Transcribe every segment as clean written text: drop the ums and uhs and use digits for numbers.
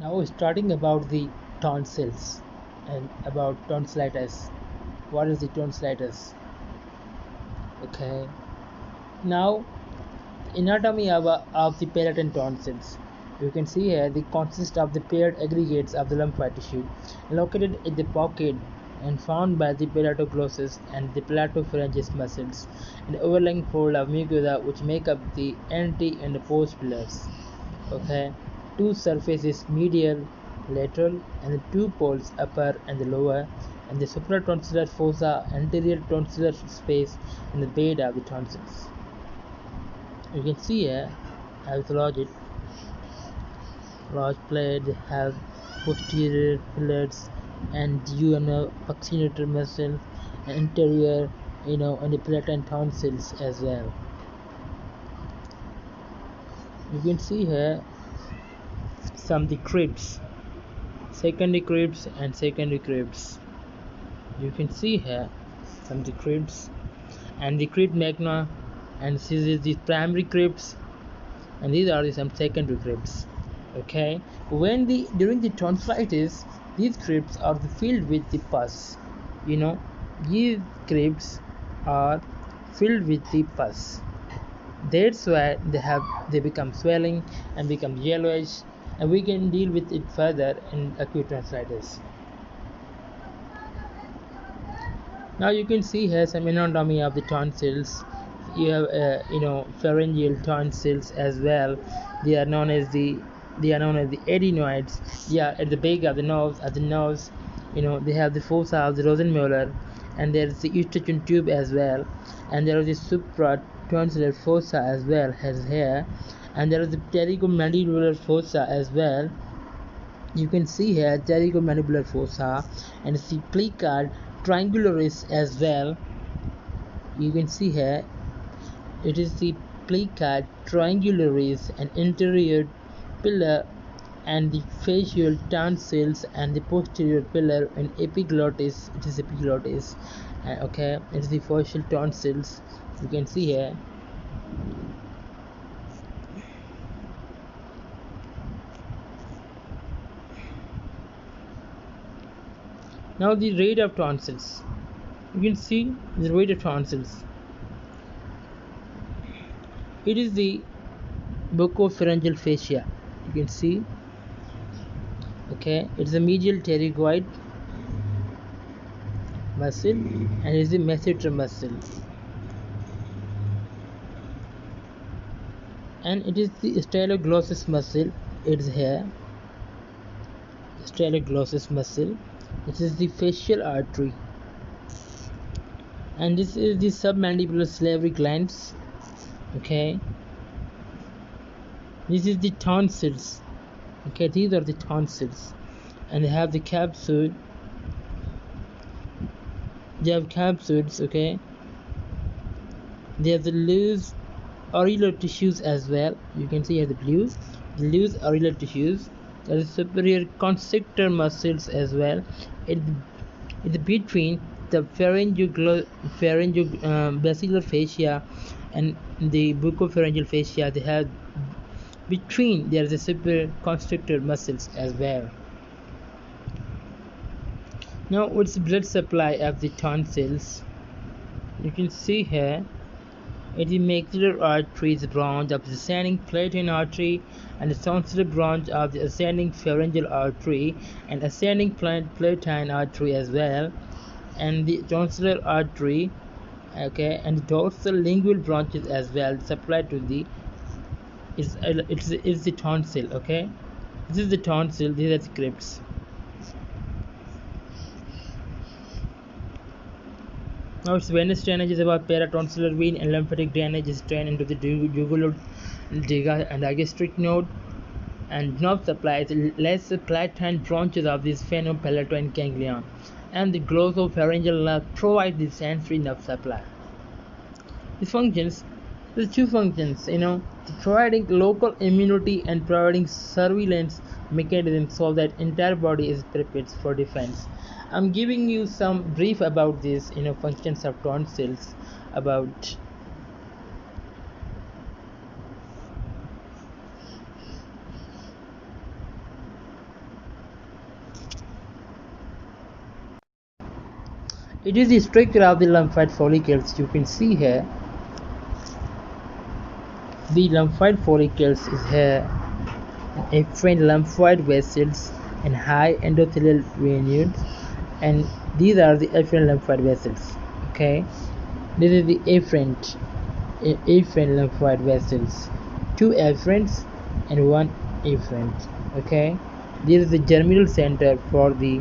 Now starting about the tonsils and about tonsillitis. What is the tonsillitis? Okay. Now anatomy of the palate and tonsils. You can see here they consist of the paired aggregates of the lymphoid tissue located in the pocket and found by the palatoglossus and the palatopharyngeal muscles, an overlying fold of mucosa which make up the anti and the post pillars. Okay, two surfaces medial, lateral, and the two poles upper and the lower, and the supratonsillar fossa, anterior tonsillar space, and the bed of the tonsils. You can see here, as large plate have posterior pillars and buccinator muscle, and interior, and the plate and tonsils as well. You can see here some of the crypts, secondary crypts and secondary crypts. You can see here some of the crypts and the crypt magna, and this is the primary crypts, and these are some secondary crypts. Okay, during the tonsillitis, these crypts are filled with the pus. These crypts are filled with the pus. That's why they become swelling and become yellowish, and we can deal with it further in acute tonsillitis. Now you can see here some anatomy of the tonsils. You have pharyngeal tonsils as well. They are known as the adenoids. Yeah, at the back of the nose, they have the fossa of the Rosenmuller, and there is the eustachian tube as well, and there is the supratonsillar fossa as well as here, and there is the pterygomandibular fossa as well. You can see here pterygomandibular fossa, and the plica triangularis as well. You can see here it is the plica triangularis, an interior pillar, and the facial tonsils, and the posterior pillar and epiglottis. It is epiglottis. Okay, it is the facial tonsils. You can see here. Now the rate of tonsils. You can see the rate of tonsils. It is the buccopharyngeal fascia. You can see. Okay, it's a medial pterygoid muscle, and it is the masseter muscle, and it is the staloglossus muscle. It's here, staloglossus muscle. This is the facial artery, and this is the submandibular salivary glands. Okay, this is the tonsils. Okay, these are the tonsils, and they have the capsule. They have capsules. Okay, they have the loose areolar tissues as well. You can see here the loose areolar tissues. There is superior constrictor muscles as well. It's between the basilar fascia and the buccopharyngeal fascia. They have between there is a superior constrictor muscles as well. Now what's the blood supply of the tonsils? You can see here it is maxillary arteries branch of the ascending palatine artery, and the tonsillar branch of the ascending pharyngeal artery, and ascending palatine artery as well, and the tonsillar artery. Okay, and the dorsal lingual branches as well supply to the it's the tonsil. Okay, this is the tonsil. These are the crypts. Now its venous drainage is about paratonsillar vein, and lymphatic drainage is drained into the jugular and digastric node, and nerve supply is less palatine branches of this phenopalatal ganglion, and the glossopharyngeal nerve provide the sensory nerve supply. The functions, the two functions, providing local immunity and providing surveillance mechanism so that entire body is prepared for defense. I'm giving you some brief about this, functions of tonsils, about It is the structure of the lymphoid follicles. You can see here the lymphoid follicles is here afferent lymphoid vessels and high endothelial venules, and these are the afferent lymphoid vessels. Okay, this is the afferent lymphoid vessels, 2 afferents and 1 efferent. Okay, this is the germinal center for the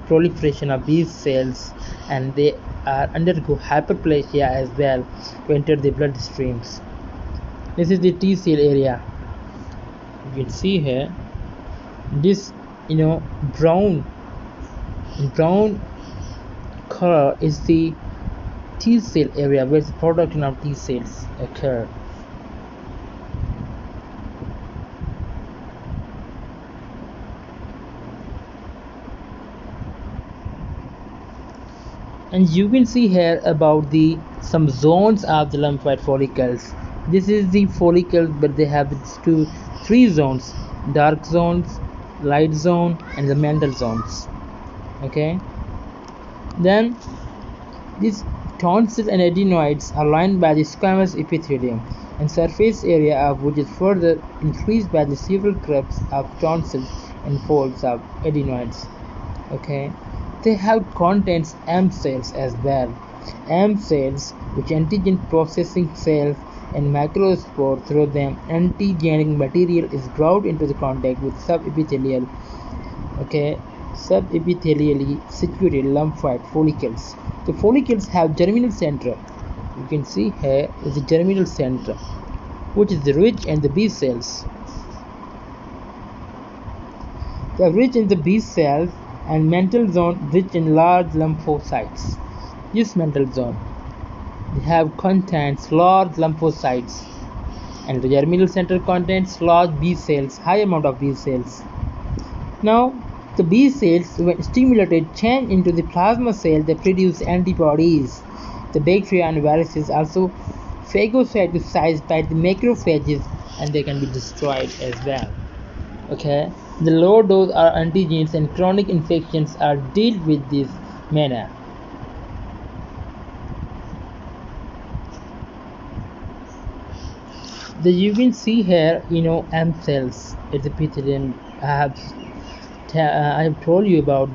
proliferation of these cells, and they undergo hyperplasia as well to enter the blood streams. This is the T cell area. You can see here this brown color is the T cell area where the production of T cells occur. And you can see here about the some zones of the lymphoid follicles. This is the follicles, but they have 3 zones: dark zones, light zone, and the mantle zones. Okay, then these tonsils and adenoids are lined by the squamous epithelium, and surface area of which is further increased by the several growths of tonsils and folds of adenoids. Okay, they have contains M cells as well. M cells, which antigen processing cells, and macrospore. Through them, antigenic material is brought into the contact with subepithelially situated lymphoid follicles. The follicles have germinal center. You can see here is the germinal center, which is rich in the B cells. They are rich in the B cells, and mantle zone rich in large lymphocytes. This mantle zone contains large lymphocytes, and the germinal center contains large B cells, high amount of B cells. Now, the B cells, when stimulated, change into the plasma cell that produce antibodies. The bacteria and viruses also phagocytosized by the macrophages, and they can be destroyed as well. Okay, the low dose are antigens, and chronic infections are dealt with this manner. You can see here, M cells at the epithelium. I have told you about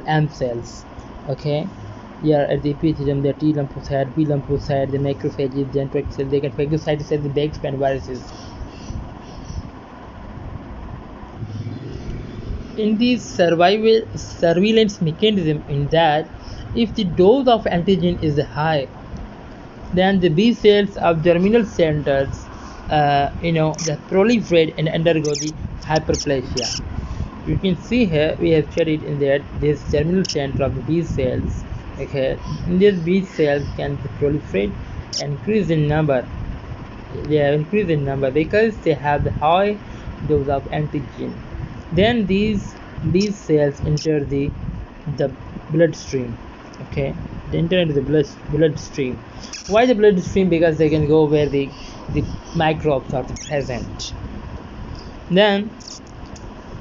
M cells. Okay, here at the epithelium, the T lymphocyte, B lymphocyte, the macrophages, the dendritic cells. They can phagocytose the bacteria and viruses. In this surveillance mechanism, in that if the dose of antigen is high, then the B cells of germinal centers that proliferate and undergo the hyperplasia. You can see here we have studied in that this germinal center of the B cells. Okay, in these B cells can proliferate and increase in number. They have increased in number because they have the high dose of antigen. Then these cells enter the bloodstream. Okay, they enter into the bloodstream. Why the bloodstream? Because they can go where the microbes are present. Then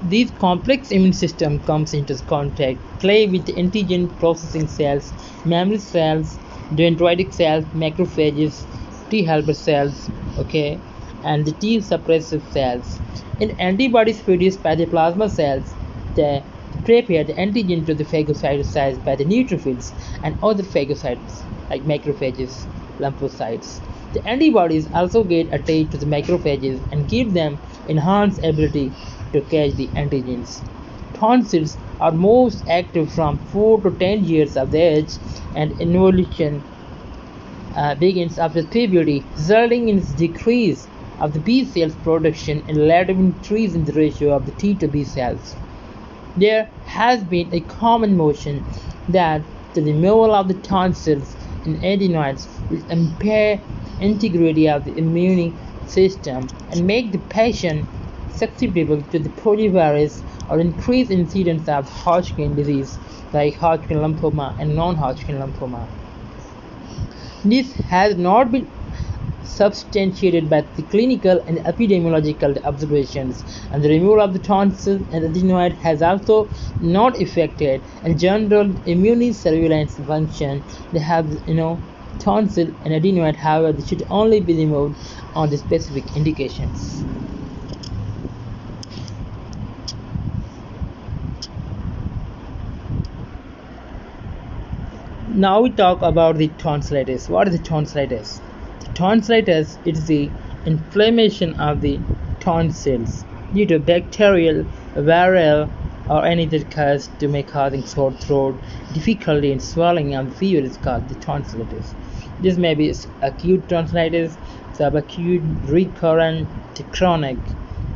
this complex immune system comes into contact, play with the antigen processing cells, mammary cells, dendritic cells, macrophages, T helper cells, okay, and the T suppressive cells. In antibodies produced by the plasma cells, they prepare the antigen to the phagocytosized by the neutrophils and other phagocytes like macrophages, lymphocytes. The antibodies also get attached to the macrophages and give them enhanced ability to catch the antigens. Tonsils are most active from 4 to 10 years of age, and involution begins after puberty, resulting in decrease of the B cells production and later increase in the ratio of the T to B cells. There has been a common notion that the removal of the tonsils and adenoids will impair integrity of the immune system and make the patient susceptible to the poliovirus or increase incidence of Hodgkin disease like Hodgkin lymphoma and non-Hodgkin lymphoma. This has not been substantiated by the clinical and epidemiological observations, and the removal of the tonsil and adenoid has also not affected and general immune surveillance function. They have tonsil and adenoid, however, they should only be removed on the specific indications. Now we talk about the tonsillitis. What is the tonsillitis? The tonsillitis is the inflammation of the tonsils due to bacterial, viral, or any other cause to make causing sore throat, difficulty in swallowing, and fever is called the tonsillitis. This may be acute tonsillitis, subacute, recurrent, to chronic.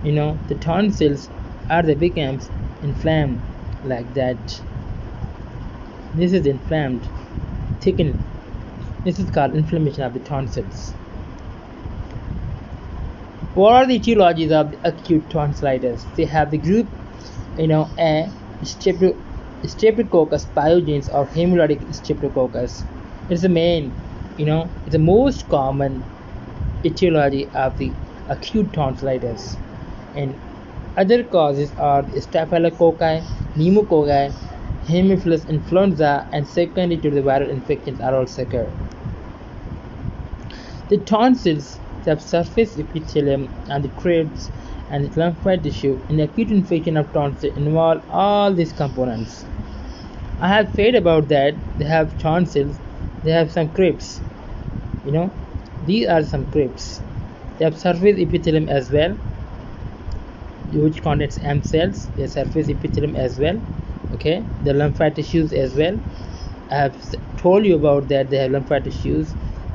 The tonsils they become inflamed like that. This is inflamed, thickened. This is called inflammation of the tonsils. What are the etiologies of the acute tonsillitis? They have the group, A, Streptococcus pyogenes or hemolytic Streptococcus. It's the main, it's the most common etiology of the acute tonsillitis. And other causes are the Staphylococci, Pneumococci, Haemophilus influenza, and secondary to the viral infections are also occur. The tonsils have surface epithelium and the crypts and the lymphoid tissue. In acute infection of tonsil involve all these components. I have said about that. They have tonsils, they have some crypts. These are some crypts. They have surface epithelium as well, which contains M cells. They have surface epithelium as well. Okay, the lymphoid tissues as well. I have told you about that. They have lymphoid tissues,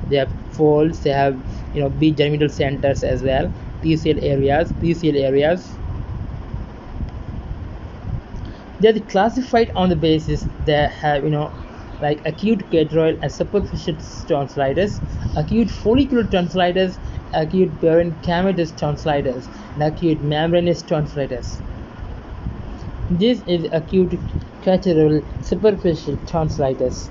they have folds, they have B germinal centers as well, PCL areas. They are classified on the basis they have like acute cadroid and superficial tonsillitis, acute follicular tonsillitis, acute parenchymatous tonsillitis, and acute membranous tonsillitis. This is acute cadroid superficial tonsillitis.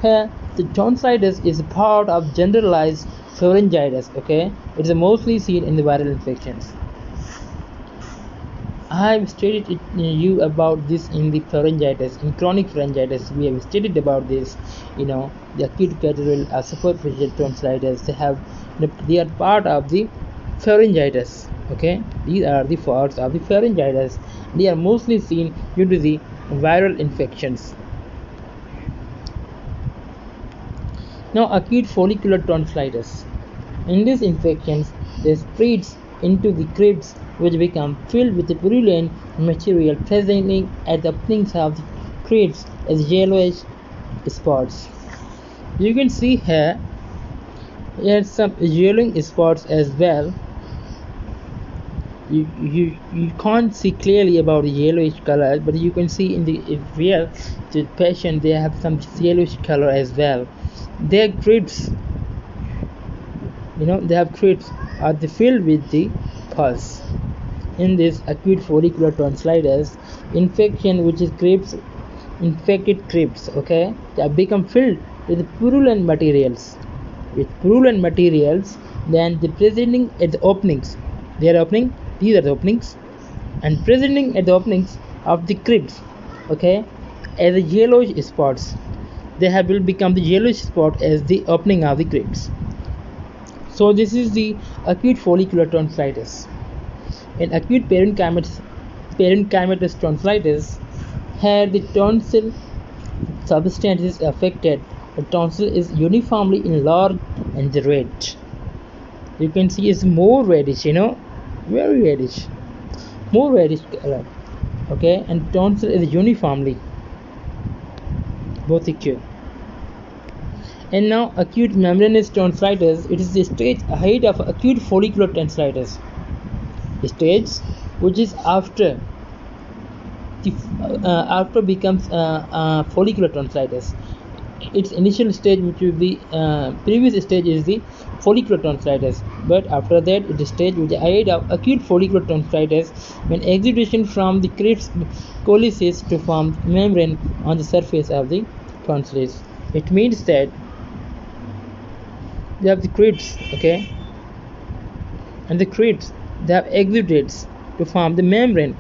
Here, the tonsillitis is a part of generalized pharyngitis. Okay, it is mostly seen in the viral infections. I have stated you about this in the pharyngitis. In chronic pharyngitis, we have stated about this. The acute cadroid or superficial tonsillitis. They are part of the pharyngitis. Okay, these are the parts of the pharyngitis. They are mostly seen due to the viral infections. Now, acute follicular tonsillitis. In these infections, they spreads into the crypts, which become filled with the purulent material presenting at the openings of the crypts as yellowish spots. You can see here some yellowing spots as well. You can't see clearly about the yellowish color, but you can see in the real the patient they have some yellowish color as well. Their crypts, they have crypts are filled with the pus. In this acute follicular tonsillitis infection, which is crypts, infected crypts, okay, they have become filled with purulent materials. Then the presenting at the openings. They are opening. These are the openings, and presenting at the openings of the crypts, okay, as the yellowish spots. They will become the yellowish spot as the opening of the crypts. So this is the acute follicular tonsillitis. In acute parenchymatous tonsillitis, here the tonsil substance is affected. The tonsil is uniformly enlarged and red. You can see it's more reddish, very reddish, more reddish color. Okay, and tonsil is uniformly both acute. And now acute membranous tonsillitis, it is the stage ahead of acute follicular tonsillitis. The stage which is after becomes follicular tonsillitis. Its initial stage, which will be previous stage, is the follicular tonsillitis, but after that it is stage which is ahead of acute follicular tonsillitis, when exudation from the crypts coalesces to form membrane on the surface of the tonsils. It means that they have the crypts, okay, And the crypts, they have exudates to form the membrane,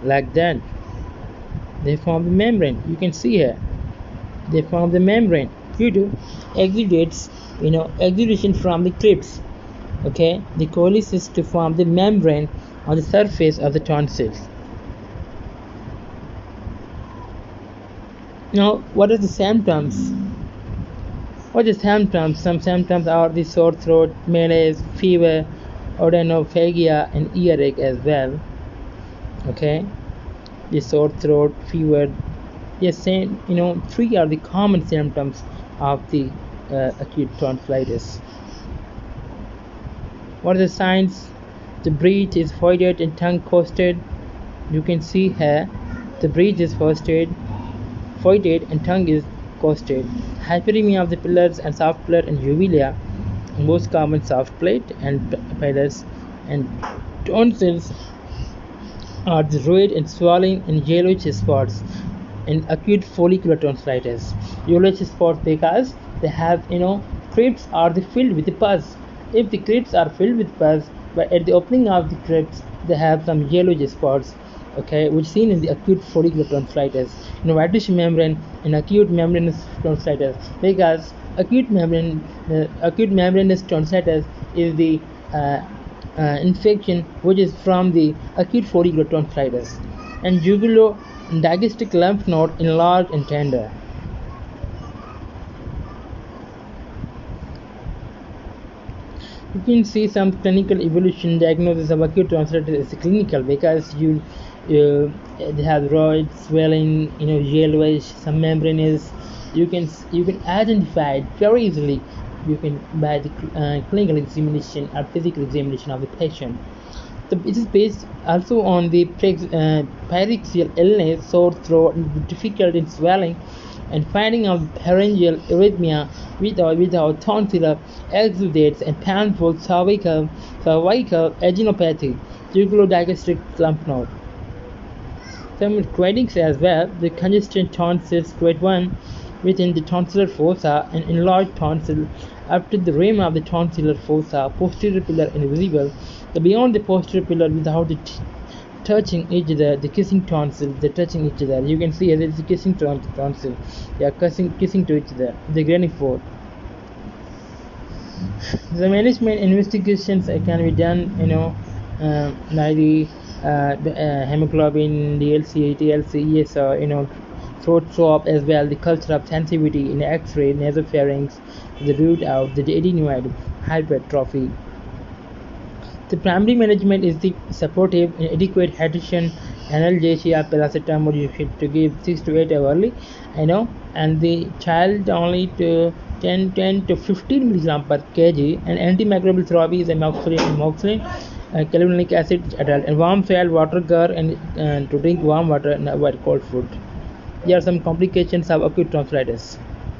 like that. They form the membrane. You can see here. They form the membrane due to exudates, exudation from the crypts. Okay, the coalesces to form the membrane on the surface of the tonsils. Now, what are the symptoms? What are the symptoms? Some symptoms are the sore throat, malaise, fever, odonophagia, and earache as well. Okay, the sore throat, fever. Yes, three are the common symptoms of the acute tonsillitis. What are the signs? The breath is voided and tongue coasted. You can see here the breath is voided and tongue is coasted. Hyperemia of the pillars and soft plate and uvula, most common soft plate and pillars, and tonsils are the red and swelling and yellowish spots in acute follicular tonsillitis. Yellowish spots because they have crypts are filled with the pus. If the crypts are filled with pus, but at the opening of the crypts they have some yellowish spots, okay, which is seen in the acute follicular tonsillitis. Whitish membrane in acute membranous tonsillitis, because acute membranous tonsillitis is the infection which is from the acute follicular tonsillitis. And jugulo-digastric lymph node enlarged and tender. You can see some clinical evolution. Diagnosis of acute tonsillitis is clinical because they have red swelling, yellowish, some membranous. You can identify it very easily. You can by the clinical examination or physical examination of the patient. It is based also on the pharyngeal illness, sore throat, difficulty in swelling, and finding of pharyngeal arrhythmia without tonsillar exudates and painful cervical adenopathy, jugulo-digastric lymph node. Some critics as well, the congested tonsils, grade 1, within the tonsillar fossa, and enlarged tonsil up to the rim of the tonsillar fossa, posterior pillar invisible, the beyond the posterior pillar without the touching each other, the kissing tonsils, they're touching each other. You can see it's a kissing tonsil. They are kissing to each other. The granny fort. The management investigations can be done, by the hemoglobin, DLC, TLC, ESR, throat swab as well, the culture of sensitivity in X-ray, nasopharynx, the root out, the adenoid hypertrophy. The primary management is the supportive and adequate hydration, analgesia, paracetamol you should to give 6 to 8 hourly, and the child only to 10 to 15 milligram per kg, and antimicrobial therapy is amoxicillin, clavulanic acid adult, and warm soil, water gur, and to drink warm water and avoid cold food. There are some complications of acute tonsillitis.